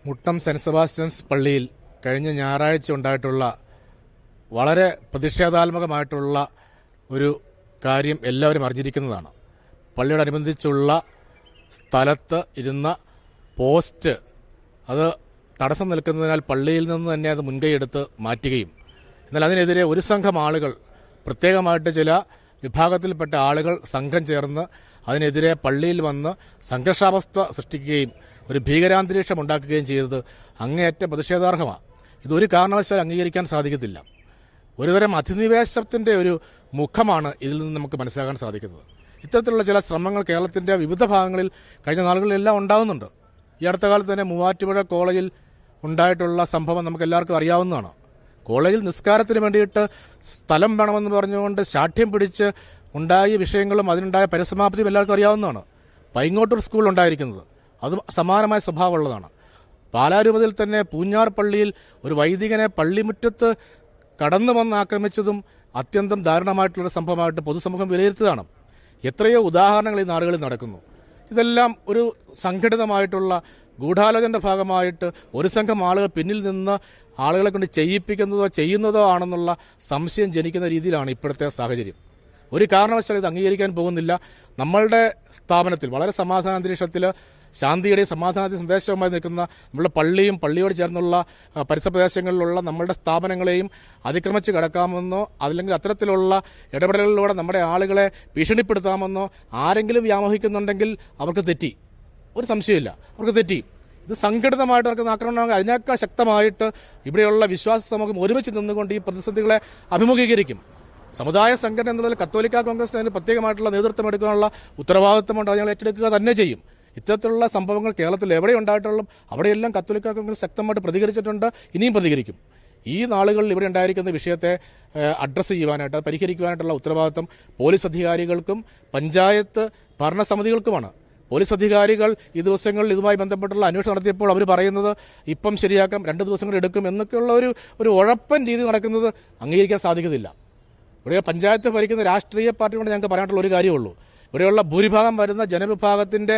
Muttom saint Sebastian's പള്ളിയിൽ കഴിഞ്ഞ ഞായറാഴ്ച ഉണ്ടായിട്ടുള്ള വളരെ പ്രതിഷേധാത്മകമായിട്ടുള്ള ഒരു കാര്യം എല്ലാവരും അറിഞ്ഞിരിക്കുന്നതാണ്. പള്ളിയോടനുബന്ധിച്ചുള്ള സ്ഥലത്ത് ഇരുന്ന പോസ്റ്റ് അത് തടസ്സം നിൽക്കുന്നതിനാൽ പള്ളിയിൽ നിന്ന് തന്നെ അത് മുൻകൈയെടുത്ത് മാറ്റുകയും, എന്നാൽ അതിനെതിരെ ഒരു സംഘം ആളുകൾ, പ്രത്യേകമായിട്ട് ചില വിഭാഗത്തിൽപ്പെട്ട ആളുകൾ സംഘം ചേർന്ന് അതിനെതിരെ പള്ളിയിൽ വന്ന് സംഘർഷാവസ്ഥ സൃഷ്ടിക്കുകയും ഒരു ഭീകരാന്തരീക്ഷം ഉണ്ടാക്കുകയും ചെയ്തത് അങ്ങേയറ്റം പ്രതിഷേധാർഹമാണ്. ഇതൊരു കാരണവശാലും അംഗീകരിക്കാൻ സാധിക്കത്തില്ല. ഒരുതരം അധിനിവേശത്തിന്റെ ഒരു മുഖമാണ് ഇതിൽ നിന്ന് നമുക്ക് മനസ്സിലാക്കാൻ സാധിക്കുന്നത്. ഇത്തരത്തിലുള്ള ചില ശ്രമങ്ങൾ കേരളത്തിന്റെ വിവിധ ഭാഗങ്ങളിൽ കഴിഞ്ഞ നാളുകളിലെല്ലാം ഉണ്ടാകുന്നുണ്ട്. ഈ അടുത്ത കാലത്ത് തന്നെ മൂവാറ്റുപുഴ കോളേജിൽ ഉണ്ടായിട്ടുള്ള സംഭവം നമുക്ക് എല്ലാവർക്കും അറിയാവുന്നതാണ്. കോളേജിൽ നിസ്കാരത്തിന് വേണ്ടിയിട്ട് സ്ഥലം വേണമെന്ന് പറഞ്ഞുകൊണ്ട് ശാഠ്യം പിടിച്ച് ഉണ്ടായ വിഷയങ്ങളും അതിനുണ്ടായ പരിസമാപ്തിയും എല്ലാവർക്കും അറിയാവുന്നതാണ്. പൈങ്ങോട്ടൂർ സ്കൂൾ ഉണ്ടായിരിക്കുന്നത് അത് സമാനമായ സ്വഭാവമുള്ളതാണ്. പാലാരൂപതയിൽ തന്നെ പൂഞ്ഞാർ പള്ളിയിൽ ഒരു വൈദികനെ പള്ളിമുറ്റത്ത് കടന്നു വന്ന് ആക്രമിച്ചതും അത്യന്തം ദാരുണമായിട്ടുള്ള സംഭവമായിട്ട് പൊതുസമൂഹം വിലയിരുത്തിയതാണ്. എത്രയോ ഉദാഹരണങ്ങൾ ഈ നാടുകളിൽ നടക്കുന്നു. ഇതെല്ലാം ഒരു സംഘടിതമായിട്ടുള്ള ഗൂഢാലോചനയുടെ ഭാഗമായിട്ട് ഒരു സംഘം ആളുകൾ പിന്നിൽ നിന്ന് ആളുകളെ കൊണ്ട് ചെയ്യിപ്പിക്കുന്നതോ ചെയ്യുന്നതോ ആണെന്നുള്ള സംശയം ജനിക്കുന്ന രീതിയിലാണ് ഇപ്പോഴത്തെ സാഹചര്യം. ഒരു കാരണവശാലും ഇത് അംഗീകരിക്കാൻ പോകുന്നില്ല. നമ്മളുടെ സ്ഥാപനത്തിൽ വളരെ സമാധാന അന്തരീക്ഷത്തിൽ ശാന്തിയുടെയും സമാധാനത്തിൻ്റെ സന്ദേശവുമായി നിൽക്കുന്ന നമ്മളുടെ പള്ളിയും പള്ളിയോട് ചേർന്നുള്ള പരിസര പ്രദേശങ്ങളിലുള്ള നമ്മളുടെ സ്ഥാപനങ്ങളെയും അതിക്രമിച്ച് കടക്കാമെന്നോ അല്ലെങ്കിൽ അത്തരത്തിലുള്ള ഇടപെടലുകളിലൂടെ നമ്മുടെ ആളുകളെ ഭീഷണിപ്പെടുത്താമെന്നോ ആരെങ്കിലും വ്യാമോഹിക്കുന്നുണ്ടെങ്കിൽ അവർക്ക് തെറ്റി, ഒരു സംശയമില്ല, അവർക്ക് തെറ്റി. ഇത് സംഘടിതമായിട്ട് നടക്കുന്ന ആക്രമണമാണെങ്കിൽ അതിനേക്കാൾ ശക്തമായിട്ട് ഇവിടെയുള്ള വിശ്വാസ സമൂഹം ഒരുമിച്ച് നിന്നുകൊണ്ട് ഈ പ്രതിസന്ധികളെ അഭിമുഖീകരിക്കും. സമുദായ സംഘടന എന്നതിൽ കത്തോലിക്ക കോൺഗ്രസ് അതിന് പ്രത്യേകമായിട്ടുള്ള നേതൃത്വം എടുക്കാനുള്ള ഉത്തരവാദിത്വമുണ്ട്. അത് ഞങ്ങൾ ഏറ്റെടുക്കുക തന്നെ ചെയ്യും. ഇത്തരത്തിലുള്ള സംഭവങ്ങൾ കേരളത്തിൽ എവിടെ ഉണ്ടായിട്ടുള്ളൂ അവിടെയെല്ലാം കത്തോലിക്ക കോൺഗ്രസ് ശക്തമായിട്ട് പ്രതികരിച്ചിട്ടുണ്ട്, ഇനിയും പ്രതികരിക്കും. ഈ നാളുകളിൽ ഇവിടെ ഉണ്ടായിരിക്കുന്ന വിഷയത്തെ അഡ്രസ്സ് ചെയ്യുവാനായിട്ട്, പരിഹരിക്കുവാനായിട്ടുള്ള ഉത്തരവാദിത്വം പോലീസ് അധികാരികൾക്കും പഞ്ചായത്ത് ഭരണസമിതികൾക്കുമാണ്. പോലീസ് അധികാരികൾ ഈ ദിവസങ്ങളിൽ ഇതുമായി ബന്ധപ്പെട്ടുള്ള അന്വേഷണം നടത്തിയപ്പോൾ അവർ പറയുന്നത് ഇപ്പം ശരിയാക്കാം, 2 ദിവസങ്ങൾ എടുക്കും എന്നൊക്കെയുള്ള ഒരു ഉഴപ്പൻ രീതി നടക്കുന്നത് അംഗീകരിക്കാൻ സാധിക്കത്തില്ല. ഇവിടെ പഞ്ചായത്ത് ഭരിക്കുന്ന രാഷ്ട്രീയ പാർട്ടിയോട് ഞങ്ങൾക്ക് പറയാനുള്ള ഒരു കാര്യമുള്ളൂ. ഇവിടെയുള്ള ഭൂരിഭാഗം വരുന്ന ജനവിഭാഗത്തിന്റെ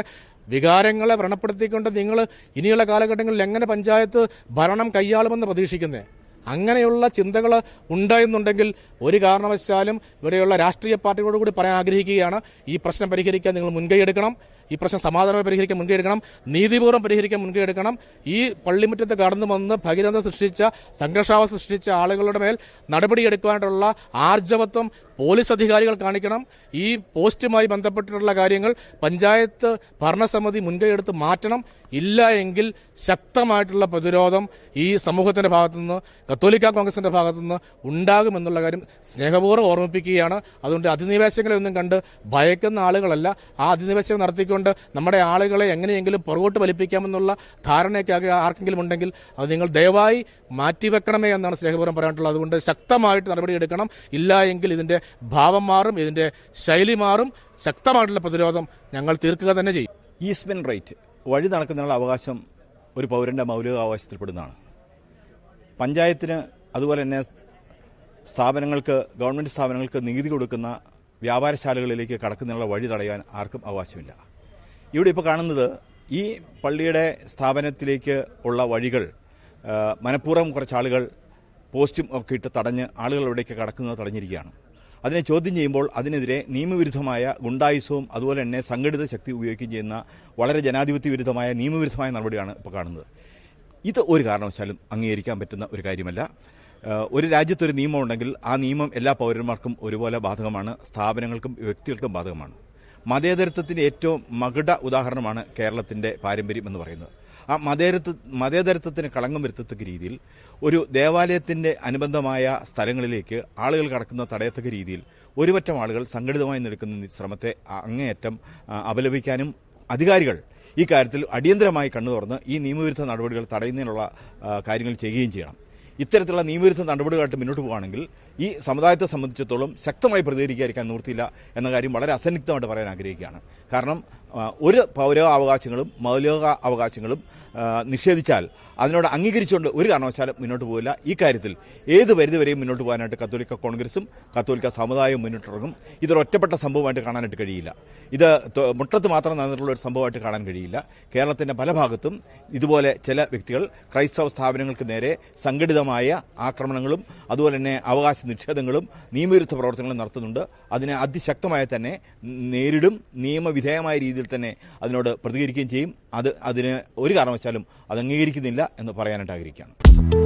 വികാരങ്ങളെ വ്രണപ്പെടുത്തിക്കൊണ്ട് നിങ്ങൾ ഇനിയുള്ള കാലഘട്ടങ്ങളിൽ എങ്ങനെ പഞ്ചായത്ത് ഭരണം കൈയാളുമെന്ന് പ്രതീക്ഷിക്കുന്നത്? അങ്ങനെയുള്ള ചിന്തകൾ ഉണ്ടായെന്നുണ്ടെങ്കിൽ ഒരു കാരണവശാലും ഇവിടെയുള്ള രാഷ്ട്രീയ പാർട്ടികളോട് കൂടി പറയാൻ ആഗ്രഹിക്കുകയാണ്, ഈ പ്രശ്നം പരിഹരിക്കാൻ നിങ്ങൾ മുൻകൈ എടുക്കണം. ഈ പ്രശ്നം സമാധാനമായി പരിഹരിക്കാൻ മുൻകൈ എടുക്കണം, നീതിപൂർവ്വം പരിഹരിക്കാൻ മുൻകൈ എടുക്കണം. ഈ പള്ളിമുറ്റത്ത് കടന്നു വന്ന് ഭഗീരഥ സൃഷ്ടിച്ച, സംഘർഷാവസ്ഥ സൃഷ്ടിച്ച ആളുകളുടെ മേൽ നടപടിയെടുക്കാനായിട്ടുള്ള ആർജവത്വം പോലീസ് അധികാരികൾ കാണിക്കണം. ഈ പോസ്റ്റുമായി ബന്ധപ്പെട്ടിട്ടുള്ള കാര്യങ്ങൾ പഞ്ചായത്ത് ഭരണസമിതി മുൻകൈയെടുത്ത് മാറ്റണം. ഇല്ല എങ്കിൽ ശക്തമായിട്ടുള്ള പ്രതിരോധം ഈ സമൂഹത്തിന്റെ ഭാഗത്തുനിന്ന്, കത്തോലിക്ക കോൺഗ്രസിന്റെ ഭാഗത്തുനിന്ന് ഉണ്ടാകുമെന്നുള്ള കാര്യം സ്നേഹപൂർവ്വം ഓർമ്മിപ്പിക്കുകയാണ്. അതുകൊണ്ട് അധിനിവേശങ്ങളെ ഒന്നും കണ്ട് ഭയക്കുന്ന ആളുകളല്ല. ആ അധിനിവേശം നടത്തിക്കൊണ്ട് നമ്മുടെ ആളുകളെ എങ്ങനെയെങ്കിലും പുറകോട്ട് വലിപ്പിക്കാമെന്നുള്ള ധാരണയൊക്കെ ആർക്കെങ്കിലും ഉണ്ടെങ്കിൽ അത് നിങ്ങൾ ദയവായി മാറ്റിവെക്കണമേ എന്നാണ് സ്നേഹപൂർവ്വം പറയാനുള്ളത്. അതുകൊണ്ട് ശക്തമായിട്ട് നടപടിയെടുക്കണം. ഇല്ല എങ്കിൽ ഇതിന്റെ ഭാവം മാറും, ഇതിന്റെ ശൈലി മാറും. ശക്തമായിട്ടുള്ള പ്രതിരോധം ഞങ്ങൾ തീർക്കുക തന്നെ ചെയ്യും. ഈസ്മെന്റ് റൈറ്റ്, വഴി നടക്കുന്നതിനുള്ള അവകാശം ഒരു പൗരന്റെ മൗലികാവകാശത്തിൽപ്പെടുന്നതാണ്. പഞ്ചായത്തിന് അതുപോലെ തന്നെ സ്ഥാപനങ്ങൾക്ക്, ഗവൺമെന്റ് സ്ഥാപനങ്ങൾക്ക് നികുതി കൊടുക്കുന്ന വ്യാപാരശാലകളിലേക്ക് കടക്കുന്നതിനുള്ള വഴി തടയാൻ ആർക്കും അവകാശമില്ല. ഇവിടെ ഇപ്പോൾ കാണുന്നത് ഈ പള്ളിയുടെ സ്ഥാപനത്തിലേക്ക് ഉള്ള വഴികൾ മനഃപൂർവ്വം കുറച്ചാളുകൾ പോസ്റ്റും ഒക്കെ ഇട്ട് തടഞ്ഞ് ആളുകൾ ഇവിടേക്ക് കടക്കുന്നത് തടഞ്ഞിരിക്കുകയാണ്. അതിനെ ചോദ്യം ചെയ്യുമ്പോൾ അതിനെതിരെ നിയമവിരുദ്ധമായ ഗുണ്ടായുസവും അതുപോലെ തന്നെ സംഘടിത ശക്തി ഉപയോഗിക്കുകയും ചെയ്യുന്ന വളരെ ജനാധിപത്യ വിരുദ്ധമായ നിയമവിരുദ്ധമായ നടപടിയാണ് ഇപ്പോൾ കാണുന്നത്. ഇത് ഒരു കാരണവശാലും അംഗീകരിക്കാൻ പറ്റുന്ന ഒരു കാര്യമല്ല. ഒരു രാജ്യത്തൊരു നിയമം ഉണ്ടെങ്കിൽ ആ നിയമം എല്ലാ പൗരന്മാർക്കും ഒരുപോലെ ബാധകമാണ്, സ്ഥാപനങ്ങൾക്കും വ്യക്തികൾക്കും ബാധകമാണ്. മതേതരത്വത്തിന്റെ ഏറ്റവും മകുട ഉദാഹരണമാണ് കേരളത്തിന്റെ പാരമ്പര്യം എന്ന് പറയുന്നത്. ആ മതേതരത്വത്തിന് കളങ്കം വരുത്തത്തക്ക രീതിയിൽ ഒരു ദേവാലയത്തിന്റെ അനുബന്ധമായ സ്ഥലങ്ങളിലേക്ക് ആളുകൾ കടക്കുന്ന തടയത്തക്ക രീതിയിൽ ഒരുപറ്റം ആളുകൾ സംഘടിതമായി നടക്കുന്ന ശ്രമത്തെ അങ്ങേയറ്റം അപലപിക്കാനും അധികാരികൾ ഈ കാര്യത്തിൽ അടിയന്തരമായി കണ്ണു തുറന്ന് ഈ നിയമവിരുദ്ധ നടപടികൾ തടയുന്നതിനുള്ള കാര്യങ്ങൾ ചെയ്യുകയും ചെയ്യണം. ഇത്തരത്തിലുള്ള നിയമവിരുദ്ധ നടപടികളായിട്ട് മുന്നോട്ട് പോകുകയാണെങ്കിൽ ഈ സമുദായത്തെ സംബന്ധിച്ചിടത്തോളം ശക്തമായി പ്രതികരിക്കാതിരിക്കാൻ നിവൃത്തിയില്ല എന്ന കാര്യം വളരെ അസന്നിഗ്ധമായിട്ട് പറയാൻ ആഗ്രഹിക്കുകയാണ്. കാരണം ഒരു പൗരാവകാശങ്ങളും മൗലിക അവകാശങ്ങളും നിഷേധിച്ചാൽ അതിനോട് അംഗീകരിച്ചുകൊണ്ട് ഒരു കാരണവശാലും മുന്നോട്ട് പോകില്ല. ഈ കാര്യത്തിൽ ഏത് പരിധിവരെയും മുന്നോട്ട് പോകാനായിട്ട് കത്തോലിക്ക കോൺഗ്രസും കത്തോലിക്ക സമുദായവും മുന്നിട്ടിറങ്ങും. ഇതൊരു ഒറ്റപ്പെട്ട സംഭവമായിട്ട് കാണാനായിട്ട് കഴിയില്ല. ഇത് മുട്ടത്ത് മാത്രം നടന്നിട്ടുള്ള ഒരു സംഭവമായിട്ട് കാണാൻ കഴിയില്ല. കേരളത്തിന്റെ പല ഭാഗത്തും ഇതുപോലെ ചില വ്യക്തികൾ ക്രൈസ്തവ സ്ഥാപനങ്ങൾക്ക് നേരെ സംഘടിതമായ ആക്രമണങ്ങളും അതുപോലെ തന്നെ അവകാശ നിഷേധങ്ങളും നിയമവിരുദ്ധ പ്രവർത്തനങ്ങളും നടത്തുന്നുണ്ട്. അതിനെ അതിശക്തമായി തന്നെ നേരിടും. നിയമവിധേയമായ രീതിയിൽ തന്നെ അതിനോട് പ്രതികരിക്കുകയും ചെയ്യും. അതിന് ഒരു കാരണവശാലും അത് അംഗീകരിക്കുന്നില്ല എന്ന് പറയാനായിട്ട് ആഗ്രഹിക്കുകയാണ്.